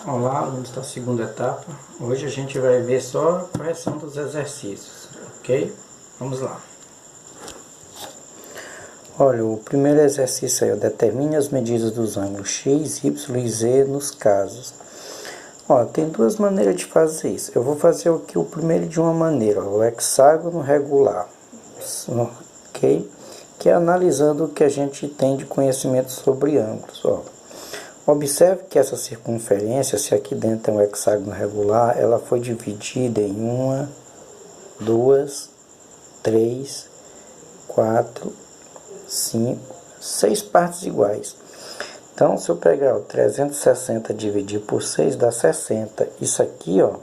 Olá, alunos da segunda etapa. Hoje a gente vai ver só a correção dos exercícios, ok? Vamos lá. Olha, o primeiro exercício é determine as medidas dos ângulos x, y e z nos casos. Ó, tem duas maneiras de fazer isso. Eu vou fazer aqui o primeiro de uma maneira, ó, o hexágono regular, ok? Que é analisando o que a gente tem de conhecimento sobre ângulos, ó. Observe que essa circunferência, se aqui dentro é um hexágono regular, ela foi dividida em 1, 2, 3, 4, 5, 6 partes iguais. Então, se eu pegar o 360 dividir por 6, dá 60. Isso aqui, ó,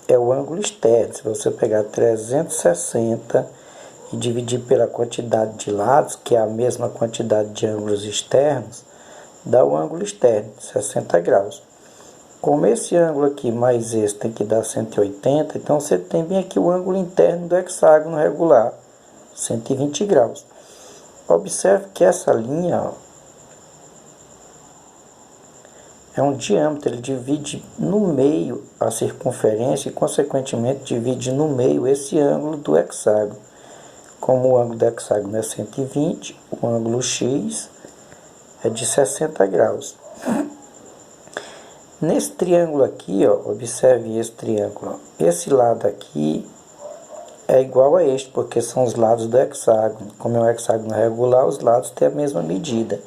é o ângulo externo. Se você pegar 360 e dividir pela quantidade de lados, que é a mesma quantidade de ângulos externos, dá o ângulo externo, 60 graus. Como esse ângulo aqui mais esse tem que dar 180, então você tem bem aqui o ângulo interno do hexágono regular, 120 graus. Observe que essa linha, ó, é um diâmetro, ele divide no meio a circunferência e, consequentemente, divide no meio esse ângulo do hexágono. Como o ângulo do hexágono é 120, o ângulo x é de 60 graus. Nesse triângulo aqui, ó, observe esse triângulo. Ó. Esse lado aqui é igual a este, porque são os lados do hexágono. Como é um hexágono regular, os lados têm a mesma medida.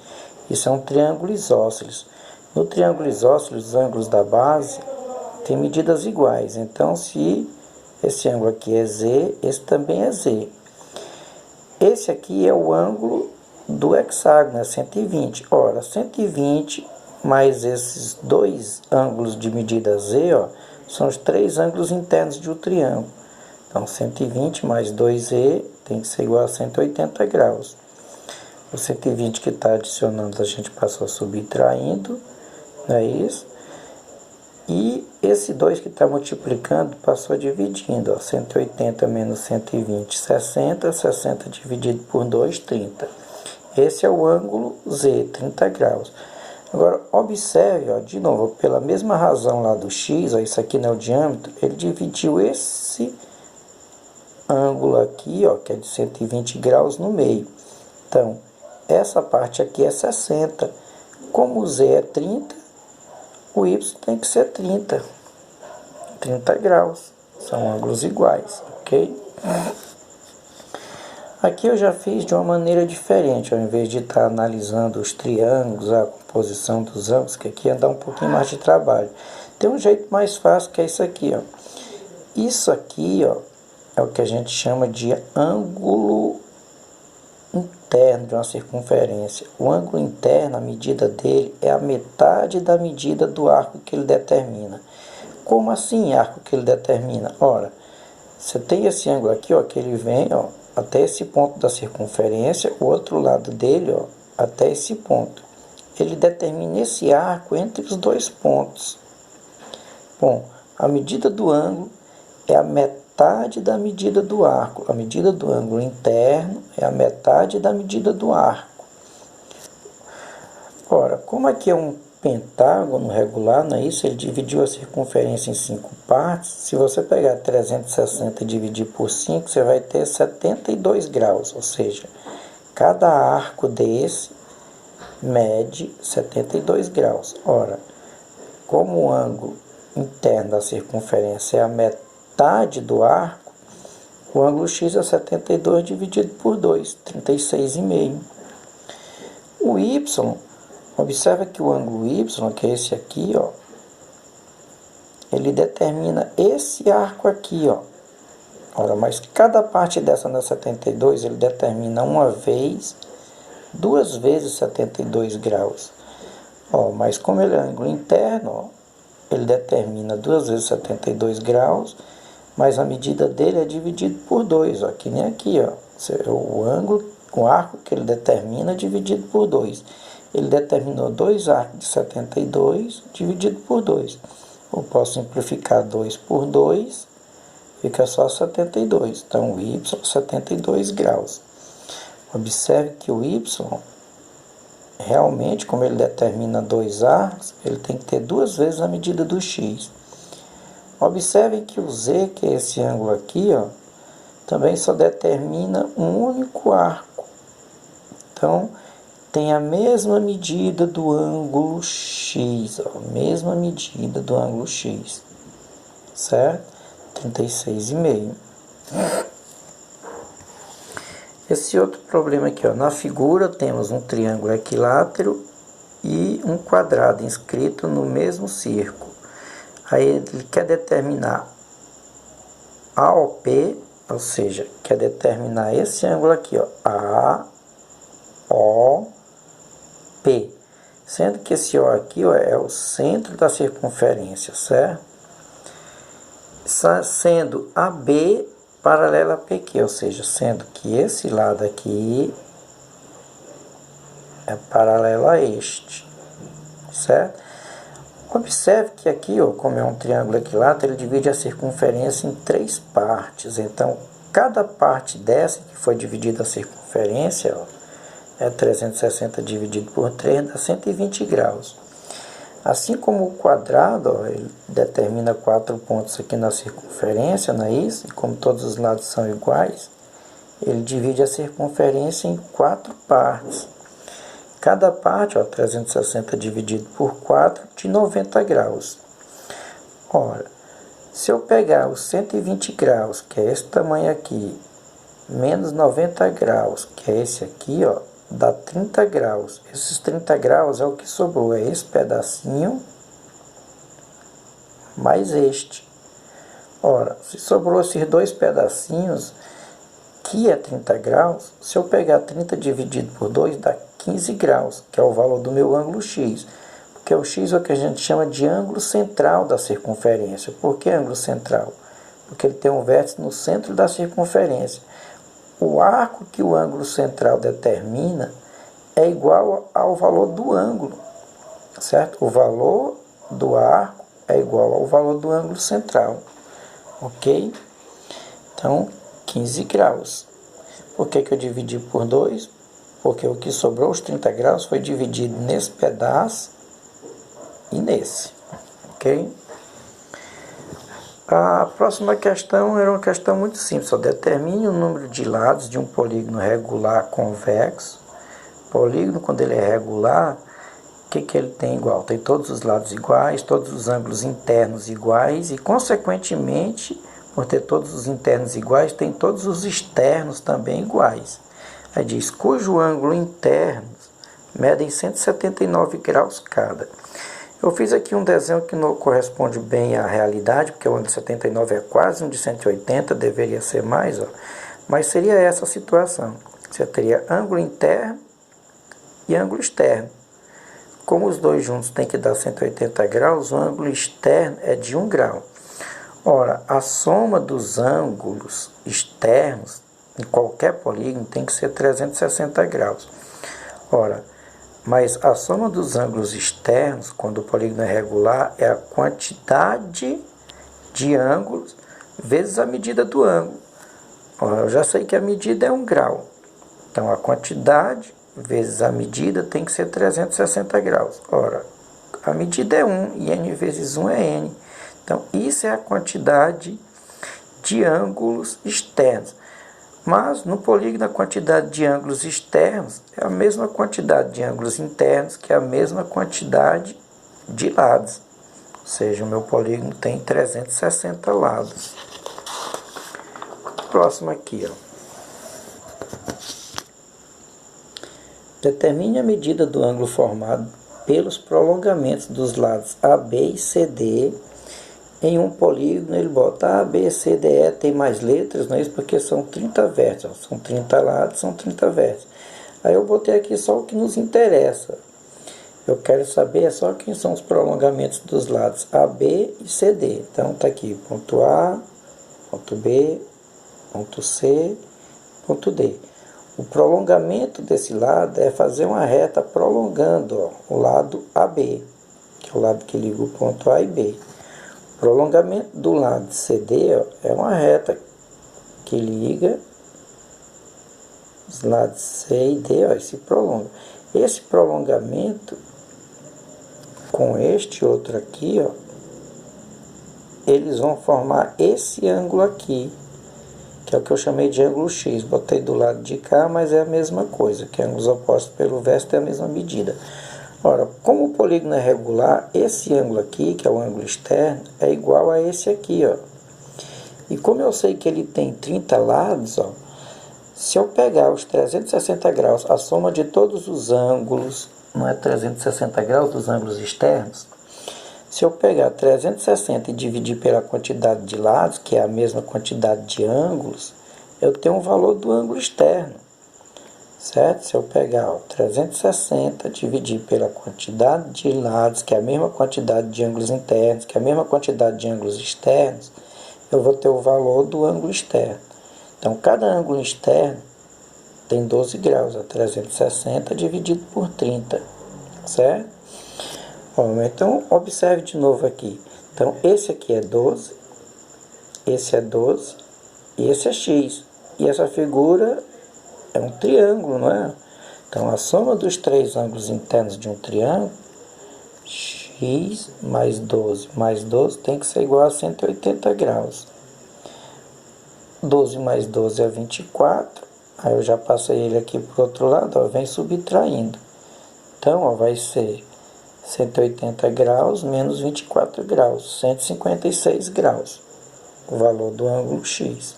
Isso é um triângulo isósceles. No triângulo isósceles, os ângulos da base têm medidas iguais. Então, se esse ângulo aqui é Z, esse também é Z. Esse aqui é o ângulo do hexágono, é 120. Ora, 120 mais esses dois ângulos de medida Z, ó, são os três ângulos internos de um triângulo. Então, 120 mais 2Z tem que ser igual a 180 graus. O 120 que está adicionando, a gente passou subtraindo, não é isso? E esse 2 que está multiplicando, passou dividindo, ó, 180 menos 120, 60, 60 dividido por 2, 30. Esse é o ângulo Z, 30 graus. Agora, observe, ó, de novo, pela mesma razão lá do x, ó, isso aqui não é o diâmetro, ele dividiu esse ângulo aqui, ó, que é de 120 graus, no meio. Então, essa parte aqui é 60. Como o Z é 30, o y tem que ser 30. 30 graus. São ângulos iguais, ok? Aqui eu já fiz de uma maneira diferente, ao invés de estar analisando os triângulos, a composição dos ângulos, que aqui ia dar um pouquinho mais de trabalho. Tem um jeito mais fácil, que é isso aqui, ó. Isso aqui, ó, é o que a gente chama de ângulo interno de uma circunferência. O ângulo interno, a medida dele é a metade da medida do arco que ele determina. Como assim arco que ele determina? Ora, você tem esse ângulo aqui, ó, que ele vem, ó, até esse ponto da circunferência, o outro lado dele, ó, até esse ponto. Ele determina esse arco entre os dois pontos. Bom, a medida do ângulo é a metade da medida do arco. A medida do ângulo interno é a metade da medida do arco. Ora, como aqui é um pentágono regular, não é isso? Ele dividiu a circunferência em 5 partes. Se você pegar 360 e dividir por 5, você vai ter 72 graus. Ou seja, cada arco desse mede 72 graus. Ora, como o ângulo interno da circunferência é a metade do arco, o ângulo x é 72 dividido por 2, 36,5. O y, observa que o ângulo y, que é esse aqui, ó, ele determina esse arco aqui, ó. Ora, mas cada parte dessa na 72, ele determina uma vez, 2 vezes 72 graus. Ó, mas como ele é ângulo interno, ó, ele determina 2 vezes 72 graus, mas a medida dele é dividido por 2, ó, que nem aqui, ó. O ângulo, o arco que ele determina é dividido por 2. Ele determinou 2 arcos de 72 dividido por 2. Eu posso simplificar 2 por 2, fica só 72. Então, o y é 72 graus. Observe que o y realmente, como ele determina dois arcos, ele tem que ter duas vezes a medida do x. Observem que o z, que é esse ângulo aqui, ó, também só determina um único arco. Então, tem a mesma medida do ângulo x, ó, mesma medida do ângulo x, certo? 36,5. Esse outro problema aqui, ó, na figura temos um triângulo equilátero e um quadrado inscrito no mesmo círculo. Aí ele quer determinar AOP, ou seja, quer determinar esse ângulo aqui, ó, AOP, sendo que esse O aqui, ó, é o centro da circunferência, certo? Sendo AB paralela a PQ, ou seja, sendo que esse lado aqui é paralelo a este, certo? Observe que aqui, ó, como é um triângulo equilátero, ele divide a circunferência em três partes. Então, cada parte dessa que foi dividida a circunferência, ó, é 360 dividido por 3, dá 120 graus. Assim como o quadrado, ó, ele determina 4 pontos aqui na circunferência, não é isso? E como todos os lados são iguais, ele divide a circunferência em 4 partes. Cada parte, ó, 360 dividido por 4, de 90 graus. Ora, se eu pegar os 120 graus, que é esse tamanho aqui, menos 90 graus, que é esse aqui, ó, dá 30 graus. Esses 30 graus é o que sobrou, é esse pedacinho mais este. Ora, se sobrou esses dois pedacinhos, que é 30 graus, se eu pegar 30 dividido por 2, dá 15 graus, que é o valor do meu ângulo x. Porque o x é o que a gente chama de ângulo central da circunferência. Por que ângulo central? Porque ele tem um vértice no centro da circunferência. O arco que o ângulo central determina é igual ao valor do ângulo, certo? O valor do arco é igual ao valor do ângulo central, ok? Então, 15 graus. Por que eu dividi por 2? Porque o que sobrou, os 30 graus, foi dividido nesse pedaço e nesse, ok? A próxima questão era uma questão muito simples. Só determine o número de lados de um polígono regular convexo. Polígono, quando ele é regular, o que ele tem igual? Tem todos os lados iguais, todos os ângulos internos iguais e, consequentemente, por ter todos os internos iguais, tem todos os externos também iguais. Aí diz, cujo ângulo interno medem 179 graus cada. Eu fiz aqui um desenho que não corresponde bem à realidade, porque o ângulo de 79 é quase um de 180, deveria ser mais, ó. Mas seria essa a situação. Você teria ângulo interno e ângulo externo. Como os dois juntos tem que dar 180 graus, o ângulo externo é de 1 grau. Ora, a soma dos ângulos externos em qualquer polígono tem que ser 360 graus. Ora, mas a soma dos ângulos externos, quando o polígono é regular, é a quantidade de ângulos vezes a medida do ângulo. Ora, eu já sei que a medida é 1 grau. Então, a quantidade vezes a medida tem que ser 360 graus. Ora, a medida é 1 e n vezes 1 é n. Então, isso é a quantidade de ângulos externos. Mas, no polígono, a quantidade de ângulos externos é a mesma quantidade de ângulos internos, que é a mesma quantidade de lados. Ou seja, o meu polígono tem 360 lados. Próximo aqui, ó. Determine a medida do ângulo formado pelos prolongamentos dos lados AB e CD. Em um polígono, ele bota A, B, C, D, E, tem mais letras, não é isso? Porque são 30 vértices, ó. São 30 lados, são 30 vértices. Aí eu botei aqui só o que nos interessa. Eu quero saber só quem são os prolongamentos dos lados A, B e C, D. Então, tá aqui, ponto A, ponto B, ponto C, ponto D. O prolongamento desse lado é fazer uma reta prolongando, ó, o lado AB, que é o lado que liga o ponto A e B. O prolongamento do lado CD, ó, é uma reta que liga os lados C e D, ó, e se prolonga. Esse prolongamento com este outro aqui, ó, eles vão formar esse ângulo aqui, que é o que eu chamei de ângulo X. Botei do lado de cá, mas é a mesma coisa, que ângulos opostos pelo verso tem a mesma medida. Ora, como o polígono é regular, esse ângulo aqui, que é o ângulo externo, é igual a esse aqui, ó. E como eu sei que ele tem 30 lados, ó, se eu pegar os 360 graus, a soma de todos os ângulos, não é 360 graus dos ângulos externos? Se eu pegar 360 e dividir pela quantidade de lados, que é a mesma quantidade de ângulos, eu tenho um valor do ângulo externo. Certo? Se eu pegar 360, dividir pela quantidade de lados, que é a mesma quantidade de ângulos internos, que é a mesma quantidade de ângulos externos, eu vou ter o valor do ângulo externo. Então, cada ângulo externo tem 12 graus, 360 dividido por 30, certo? Bom, então, observe de novo aqui. Então, esse aqui é 12, esse é 12 e esse é x. E essa figura é um triângulo, não é? Então, a soma dos três ângulos internos de um triângulo, x mais 12 tem que ser igual a 180 graus. 12 mais 12 é 24. Aí eu já passei ele aqui para o outro lado, ó, vem subtraindo. Então, ó, vai ser 180 graus menos 24 graus, 156 graus, o valor do ângulo x.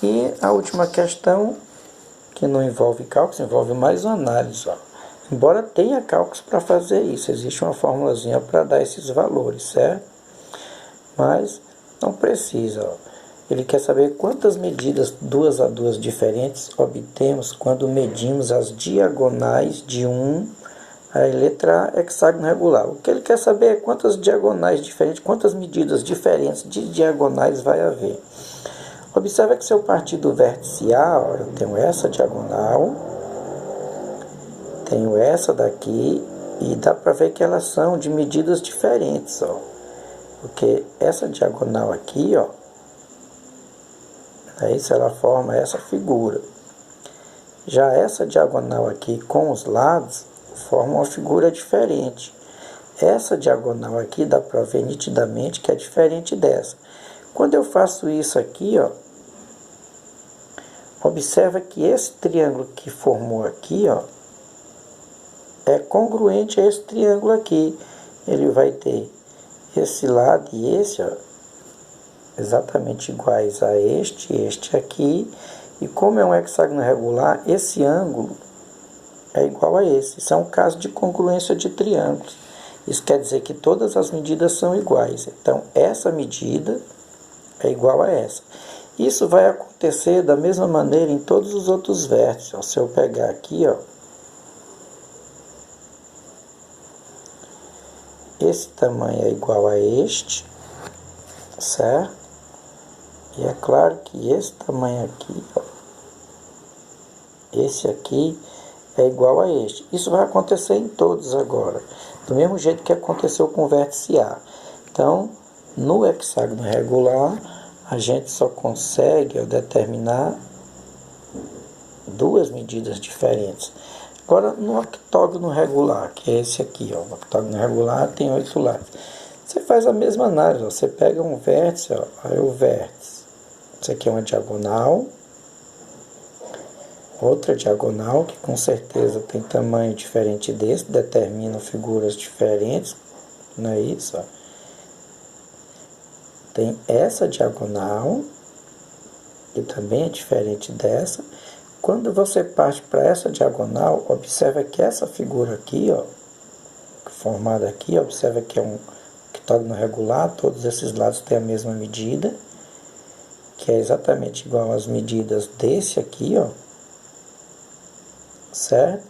E a última questão, que não envolve cálculos, envolve mais uma análise. Ó. Embora tenha cálculos para fazer isso, existe uma formulazinha para dar esses valores, certo? Mas não precisa. Ó. Ele quer saber quantas medidas 2 a 2 diferentes obtemos quando medimos as diagonais de a letra A hexágono regular. O que ele quer saber é quantas diagonais diferentes, quantas medidas diferentes de diagonais vai haver. Observa que se eu partir do vértice A, ó, eu tenho essa diagonal, tenho essa daqui, e dá para ver que elas são de medidas diferentes, ó. Porque essa diagonal aqui, ó, aí se ela forma essa figura. Já essa diagonal aqui com os lados forma uma figura diferente. Essa diagonal aqui dá para ver nitidamente que é diferente dessa. Quando eu faço isso aqui, ó, observa que esse triângulo que formou aqui, ó, é congruente a esse triângulo aqui. Ele vai ter esse lado e esse, ó, exatamente iguais a este aqui. E como é um hexágono regular, esse ângulo é igual a esse. Isso é um caso de congruência de triângulos. Isso quer dizer que todas as medidas são iguais. Então, essa medida é igual a essa. Isso vai acontecer da mesma maneira em todos os outros vértices. Ó, se eu pegar aqui, ó, esse tamanho é igual a este, certo? E é claro que esse tamanho aqui, ó, esse aqui é igual a este. Isso vai acontecer em todos agora, do mesmo jeito que aconteceu com o vértice A. Então, no hexágono regular, a gente só consegue determinar duas medidas diferentes. Agora, no octógono regular, que é esse aqui, ó, o octógono regular tem 8 lados. Você faz a mesma análise, ó, você pega um vértice, ó, aí o vértice, isso aqui é uma diagonal, outra diagonal, que com certeza tem tamanho diferente desse, determina figuras diferentes, não é isso? Ó. Tem essa diagonal, que também é diferente dessa. Quando você parte para essa diagonal, observa que essa figura aqui, ó, formada aqui, observa que é um octógono regular, todos esses lados têm a mesma medida, que é exatamente igual às medidas desse aqui, ó, certo?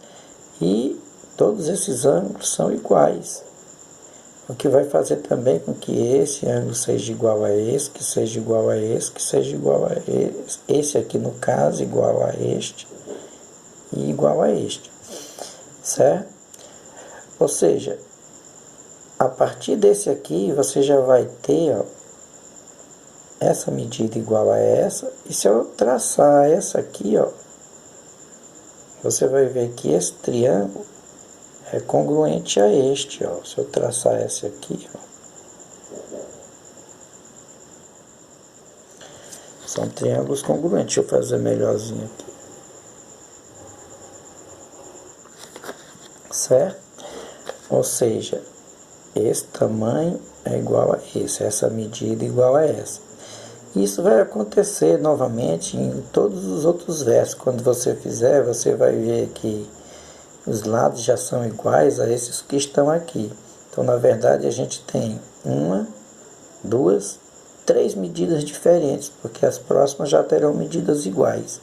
E todos esses ângulos são iguais. O que vai fazer também com que esse ângulo seja igual a esse, que seja igual a esse, que seja igual a esse. Esse aqui, no caso, igual a este e igual a este. Certo? Ou seja, a partir desse aqui, você já vai ter, ó, essa medida igual a essa. E se eu traçar essa aqui, ó, você vai ver que esse triângulo é congruente a este, ó. Se eu traçar esse aqui, ó. São triângulos congruentes. Deixa eu fazer melhorzinho aqui. Certo? Ou seja, esse tamanho é igual a esse, essa medida é igual a essa. Isso vai acontecer novamente em todos os outros versos. Quando você fizer, você vai ver que os lados já são iguais a esses que estão aqui. Então, na verdade, a gente tem 1, 2, 3 medidas diferentes, porque as próximas já terão medidas iguais.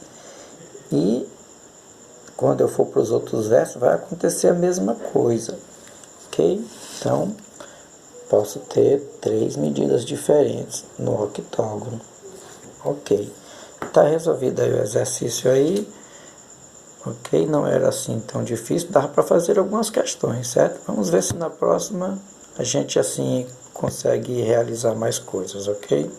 E quando eu for para os outros versos, vai acontecer a mesma coisa. Ok? Então, posso ter 3 medidas diferentes no octógono. Ok. Está resolvido aí o exercício aí. Ok? Não era assim tão difícil. Dava para fazer algumas questões, certo? Vamos ver se na próxima a gente assim consegue realizar mais coisas, ok?